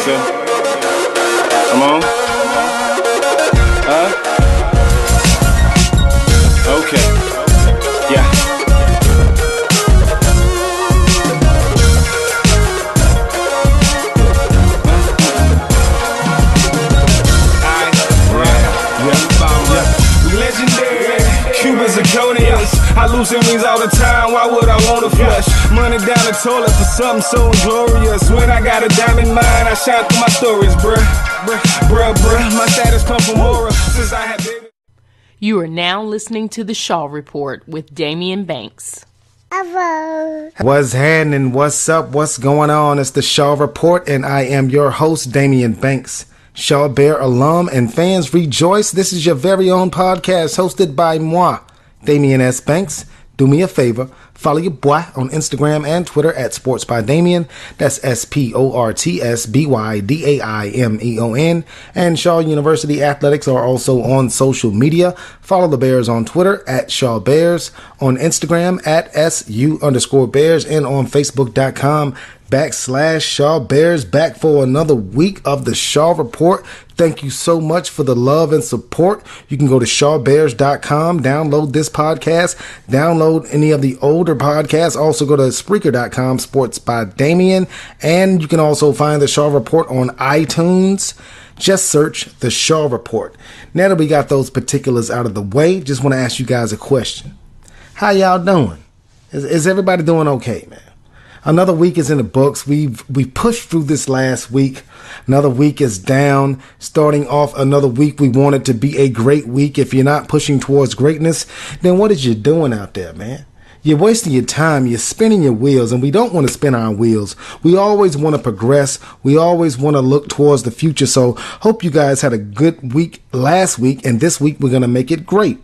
say? Come on. Huh? Okay. Yeah. Legendary, Cuban zirconias. I lose wings all the time, why would I want to flush? Money down the toilet for something so inglorious. When I got a diamond mine, I shine through my stories, bruh. My status come from aura since I had baby. You are now listening to The Shaw Report with Damian Banks. What's happening? What's up? What's going on? It's The Shaw Report, and I am your host, Damian Banks. Shaw Bear alum and fans rejoice. This is your very own podcast hosted by moi, Damian S. Banks. Do me a favor, follow your boy on Instagram and Twitter at SportsByDamian. That's SportsByDamion. And Shaw University Athletics are also on social media. Follow the Bears on Twitter at Shaw Bears, on Instagram at SU_Bears, and on Facebook.com/Shaw Bears. Back for another week of the Shaw Report. Thank you so much for the love and support. You can go to shawbears.com, download this podcast, download any of the older podcasts. Also go to Spreaker.com, Sports by Damian, and you can also find the Shaw Report on iTunes. Just search the Shaw Report. Now that we got those particulars out of the way, just want to ask you guys a question. How y'all doing? Is everybody doing okay, man? Another week is in the books. We pushed through this last week. Another week is down. Starting off another week, we want it to be a great week. If you're not pushing towards greatness, then what is you doing out there, man? You're wasting your time. You're spinning your wheels, and we don't want to spin our wheels. We always want to progress. We always want to look towards the future. So hope you guys had a good week last week, and this week we're going to make it great.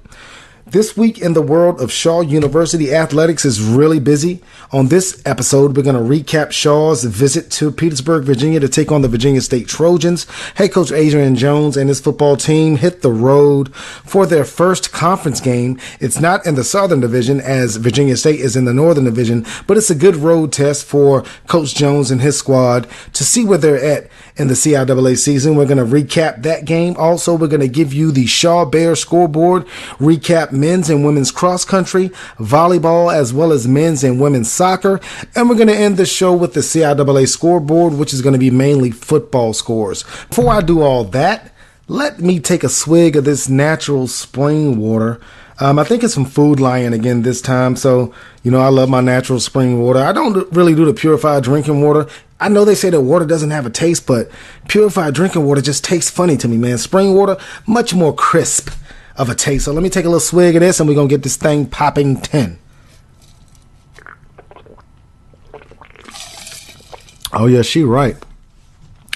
This week in the world of Shaw University athletics is really busy. On this episode, we're going to recap Shaw's visit to Petersburg, Virginia to take on the Virginia State Trojans. Head coach Adrian Jones and his football team hit the road for their first conference game. It's not in the Southern Division as Virginia State is in the Northern Division, but it's a good road test for Coach Jones and his squad to see where they're at in the CIAA season. We're going to recap that game. Also, we're going to give you the Shaw Bears Scoreboard, recap men's and women's cross country, volleyball, as well as men's and women's soccer. And we're going to end the show with the CIAA scoreboard, which is going to be mainly football scores. Before I do all that, let me take a swig of this natural spring water. I think it's from Food Lion again this time. So, you know, I love my natural spring water. I don't really do the purified drinking water. I know they say that water doesn't have a taste, but purified drinking water just tastes funny to me, man. Spring water, much more crisp of a taste. So let me take a little swig of this and we're going to get this thing popping 10. Oh yeah, she right.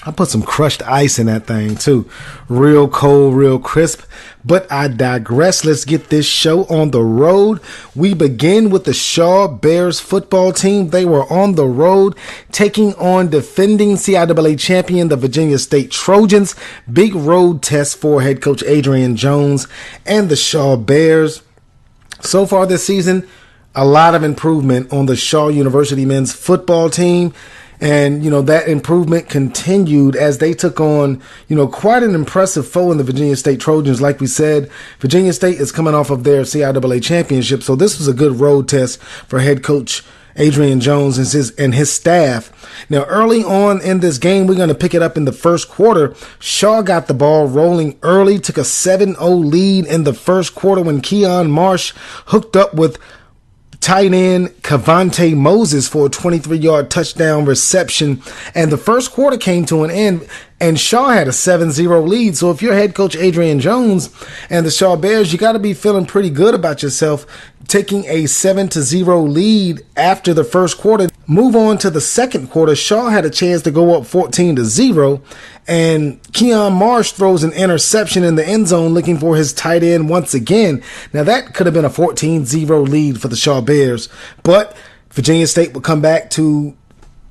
I put some crushed ice in that thing too. Real cold, real crisp. But I digress. Let's get this show on the road. We begin with the Shaw Bears football team. They were on the road taking on defending CIAA champion, the Virginia State Trojans. Big road test for head coach Adrian Jones and the Shaw Bears. So far this season, a lot of improvement on the Shaw University men's football team. And, you know, that improvement continued as they took on, you know, quite an impressive foe in the Virginia State Trojans. Like we said, Virginia State is coming off of their CIAA championship. So this was a good road test for head coach Adrian Jones and his staff. Now, early on in this game, we're going to pick it up in the first quarter. Shaw got the ball rolling early, took a 7-0 lead in the first quarter when Keon Marsh hooked up with tight end Cavante Moses for a 23-yard touchdown reception. And the first quarter came to an end, and Shaw had a 7-0 lead. So if you're head coach Adrian Jones and the Shaw Bears, you got to be feeling pretty good about yourself taking a 7-0 lead after the first quarter. Move on to the second quarter. Shaw had a chance to go up 14-0, and Keon Marsh throws an interception in the end zone looking for his tight end once again. Now that could have been a 14-0 lead for the Shaw Bears, but Virginia State would come back to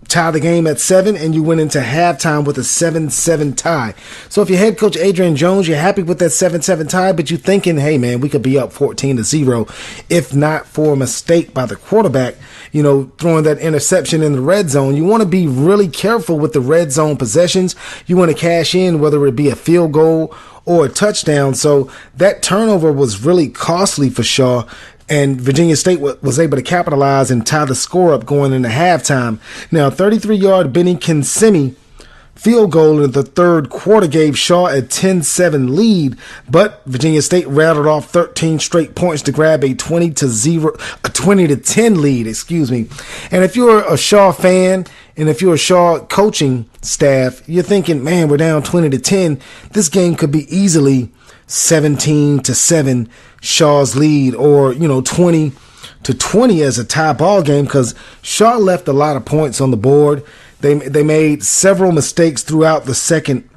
tie the game at 7, and you went into halftime with a 7-7 tie. So if you're head coach Adrian Jones, you're happy with that 7-7 tie, but you're thinking, hey man, we could be up 14-0 if not for a mistake by the quarterback, throwing that interception in the red zone. You want to be really careful with the red zone possessions. You want to cash in, whether it be a field goal or a touchdown. So that turnover was really costly for Shaw, and Virginia State was able to capitalize and tie the score up going into halftime. Now, 33-yard Benny Kinsemi field goal in the third quarter gave Shaw a 10-7 lead, but Virginia State rattled off 13 straight points to grab a 20-10 lead, And if you're a Shaw fan and if you're a Shaw coaching staff, you're thinking, man, we're down 20-10. This game could be easily 17-7 Shaw's lead, or 20-20 as a tie ball game, because Shaw left a lot of points on the board. They made several mistakes throughout the second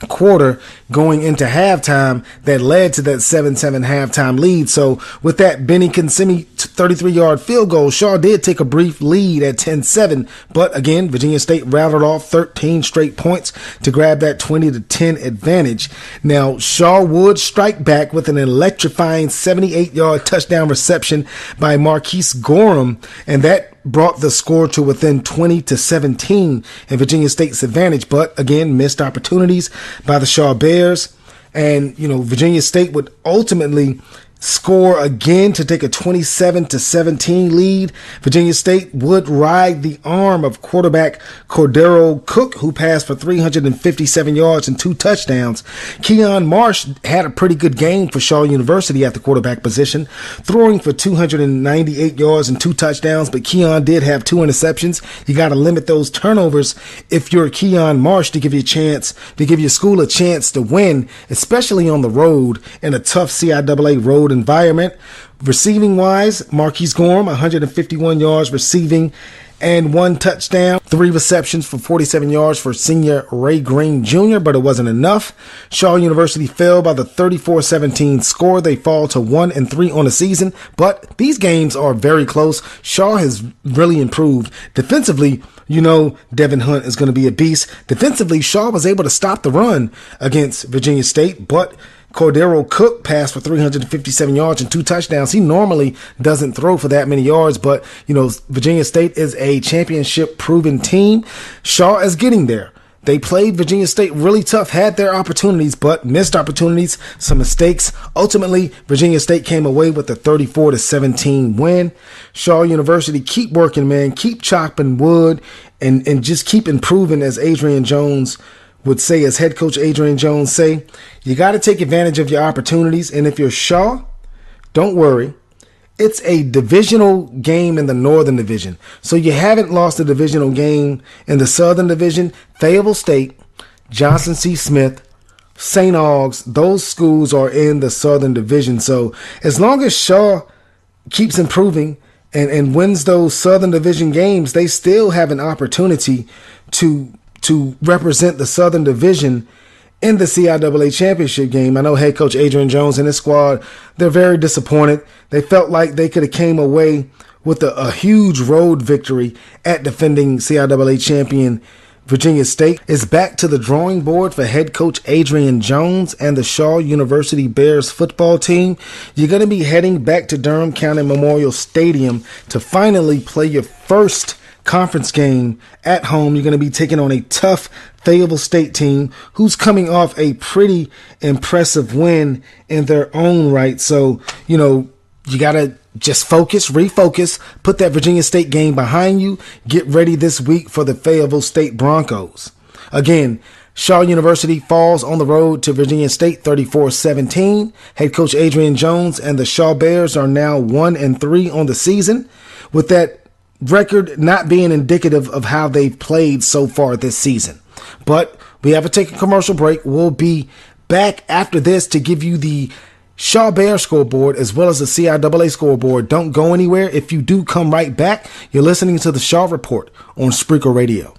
quarter going into halftime that led to that 7-7 halftime lead. So with that Benny Kinsemi 33-yard field goal, Shaw did take a brief lead at 10-7, but again, Virginia State rattled off 13 straight points to grab that 20-10 advantage. Now, Shaw would strike back with an electrifying 78-yard touchdown reception by Marquise Gorham, and that brought the score to within 20-17 in Virginia State's advantage, but again, missed opportunities by the Shaw Bears. And, Virginia State would ultimately score again to take a 27-17 lead. Virginia State would ride the arm of quarterback Cordero Cook, who passed for 357 yards and 2 touchdowns. Keon Marsh had a pretty good game for Shaw University at the quarterback position, throwing for 298 yards and 2 touchdowns, but Keon did have 2 interceptions. You got to limit those turnovers if you're Keon Marsh to give you a chance, to give your school a chance to win, especially on the road in a tough CIAA road environment. Receiving wise, Marquise Gorham, 151 yards receiving and 1 touchdown, 3 receptions for 47 yards for senior Ray Green Jr., but it wasn't enough. Shaw University fell by the 34-17 score. They fall to 1-3 on the season, but these games are very close. Shaw has really improved defensively. Devin Hunt is going to be a beast. Defensively, Shaw was able to stop the run against Virginia State, but Cordero Cook passed for 357 yards and 2 touchdowns. He normally doesn't throw for that many yards, but, Virginia State is a championship-proven team. Shaw is getting there. They played Virginia State really tough, had their opportunities, but missed opportunities, some mistakes. Ultimately, Virginia State came away with a 34-17 win. Shaw University, keep working, man. Keep chopping wood and just keep improving, as Adrian Jones would say, as head coach Adrian Jones say. You got to take advantage of your opportunities, and if you're Shaw, don't worry. It's a divisional game in the Northern Division. So you haven't lost a divisional game in the Southern Division. Fayetteville State, Johnson C. Smith, St. Aug's, those schools are in the Southern Division. So as long as Shaw keeps improving and wins those Southern Division games, they still have an opportunity to represent the Southern Division in the CIAA championship game. I know head coach Adrian Jones and his squad, they're very disappointed. They felt like they could have came away with a huge road victory at defending CIAA champion Virginia State. Is back to the drawing board for head coach Adrian Jones and the Shaw University Bears football team. You're going to be heading back to Durham County Memorial Stadium to finally play your first conference game at home. You're going to be taking on a tough Fayetteville State team who's coming off a pretty impressive win in their own right. So, you got to just refocus, put that Virginia State game behind you. Get ready this week for the Fayetteville State Broncos. Again, Shaw University falls on the road to Virginia State 34-17. Head coach Adrian Jones and the Shaw Bears are now 1-3 on the season, with that record not being indicative of how they've played so far this season. But we have to take a commercial break. We'll be back after this to give you the Shaw Bears scoreboard as well as the CIAA scoreboard. Don't go anywhere. If you do, come right back. You're listening to the Shaw Report on Spreaker Radio.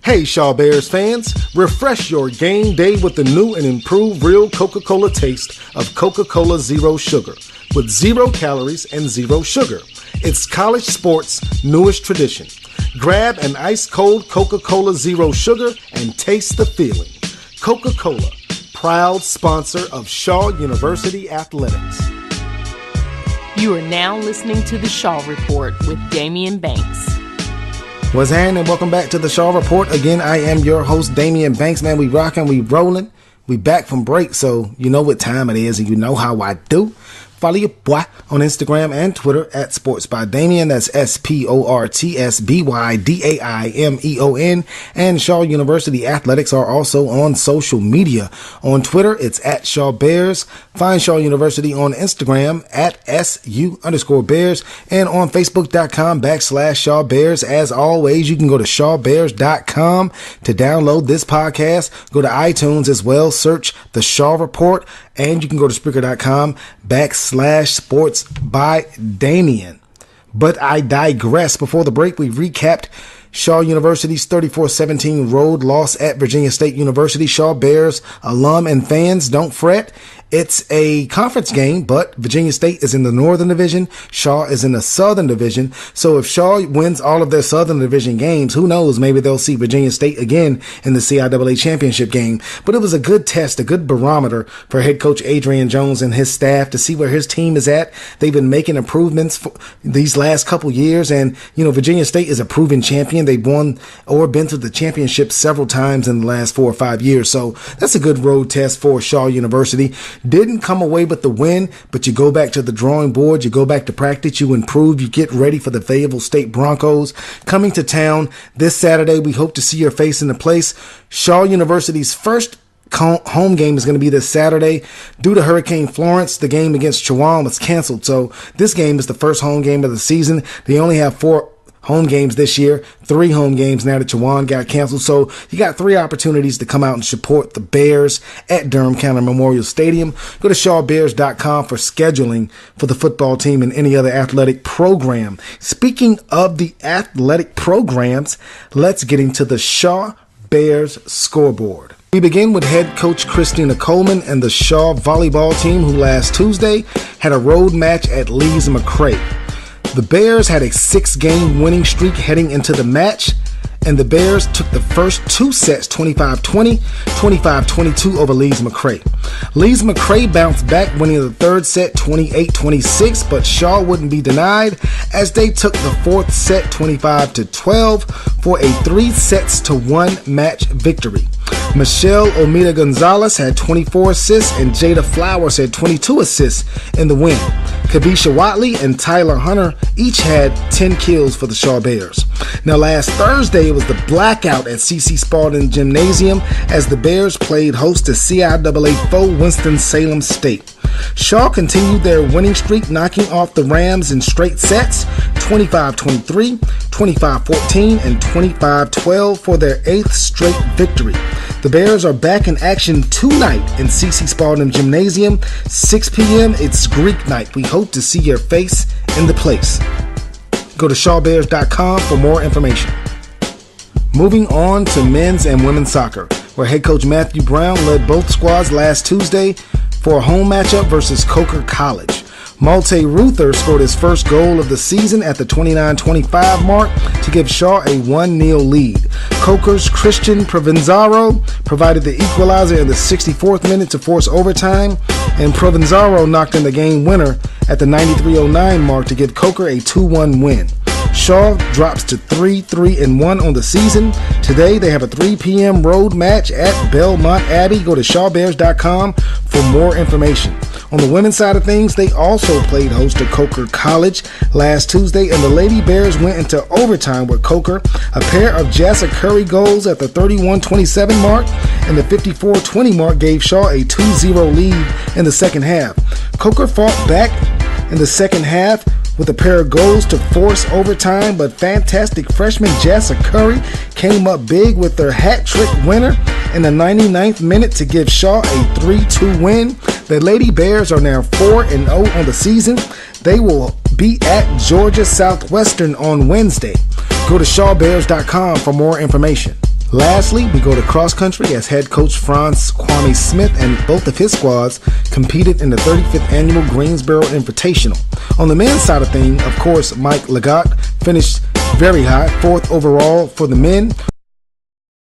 Hey, Shaw Bears fans, refresh your game day with the new and improved real Coca-Cola taste of Coca-Cola Zero Sugar, with 0 calories and 0 sugar. It's college sports' newest tradition. Grab an ice-cold Coca-Cola Zero Sugar and taste the feeling. Coca-Cola, proud sponsor of Shaw University Athletics. You are now listening to the Shaw Report with Damian Banks. What's happening, and welcome back to the Shaw Report. Again, I am your host, Damian Banks. Man, we rocking, we rolling. We back from break, so you know what time it is, and you know how I do. Follow your boy on Instagram and Twitter at SportsByDamian. That's SportsByDamion. And Shaw University Athletics are also on social media. On Twitter, it's at Shaw Bears. Find Shaw University on Instagram at SU_Bears and on Facebook.com/Shaw Bears. As always, you can go to ShawBears.com to download this podcast. Go to iTunes as well. Search the Shaw Report. And you can go to Spreaker.com/Sports by Damian. But I digress. Before the break, we recapped Shaw University's 34-17 road loss at Virginia State University. Shaw Bears alum and fans, don't fret. It's a conference game, but Virginia State is in the Northern Division. Shaw is in the Southern Division. So if Shaw wins all of their Southern Division games, who knows? Maybe they'll see Virginia State again in the CIAA championship game. But it was a good test, a good barometer for head coach Adrian Jones and his staff to see where his team is at. They've been making improvements for these last couple years. And, you know, Virginia State is a proven champion. They've won or been to the championship several times in the last 4 or 5 years. So that's a good road test for Shaw University. Didn't come away with the win, but you go back to the drawing board, you go back to practice, you improve, you get ready for the Fayetteville State Broncos coming to town this Saturday. We hope to see your face in the place. Shaw University's first home game is going to be this Saturday. Due to Hurricane Florence, the game against Chowan was canceled. So this game is the first home game of the season. They only have 4 home games this year, 3 home games now that Chowan got canceled. So you got 3 opportunities to come out and support the Bears at Durham County Memorial Stadium. Go to ShawBears.com for scheduling for the football team and any other athletic program. Speaking of the athletic programs, let's get into the Shaw Bears Scoreboard. We begin with head coach Christina Coleman and the Shaw volleyball team, who last Tuesday had a road match at Lees McRae. The Bears had a 6-game winning streak heading into the match, and the Bears took the first 2 sets 25-20, 25-22 over Lees McRae. Lees McRae bounced back, winning the 3rd set 28-26, but Shaw wouldn't be denied as they took the 4th set 25-12 for a 3-1 match victory. Michelle Omida Gonzalez had 24 assists and Jada Flowers had 22 assists in the win. Kabisha Watley and Tyler Hunter each had 10 kills for the Shaw Bears. Now last Thursday, it was the blackout at C.C. Spalding Gymnasium as the Bears played host to CIAA foe Winston-Salem State. Shaw continued their winning streak, knocking off the Rams in straight sets, 25-23, 25-14, and 25-12 for their 8th straight victory. The Bears are back in action tonight in C.C. Spalding Gymnasium, 6 p.m. It's Greek night. We hope to see your face in the place. Go to ShawBears.com for more information. Moving on to men's and women's soccer, where head coach Matthew Brown led both squads last Tuesday for a home matchup versus Coker College. Malte Ruther scored his first goal of the season at the 29-25 mark to give Shaw a 1-0 lead. Coker's Christian Provenzaro provided the equalizer in the 64th minute to force overtime, and Provenzaro knocked in the game winner at the 93-09 mark to give Coker a 2-1 win. Shaw drops to 3-1 on the season. Today they have a 3 p.m. road match at Belmont Abbey. Go to ShawBears.com for more information. On the women's side of things, they also played host to Coker College last Tuesday, and the Lady Bears went into overtime with Coker. A pair of Jessa Curry goals at the 31-27 mark and the 54-20 mark gave Shaw a 2-0 lead in the second half. Coker fought back in the second half with a pair of goals to force overtime, but fantastic freshman Jessa Curry came up big with their hat-trick winner in the 99th minute to give Shaw a 3-2 win. The Lady Bears are now 4-0 on the season. They will be at Georgia Southwestern on Wednesday. Go to ShawBears.com for more information. Lastly, we go to cross country as head coach Franz Kwame Smith and both of his squads competed in the 35th annual Greensboro Invitational. On the men's side of things, of course, Mike Legat finished very high, 4th overall for the men,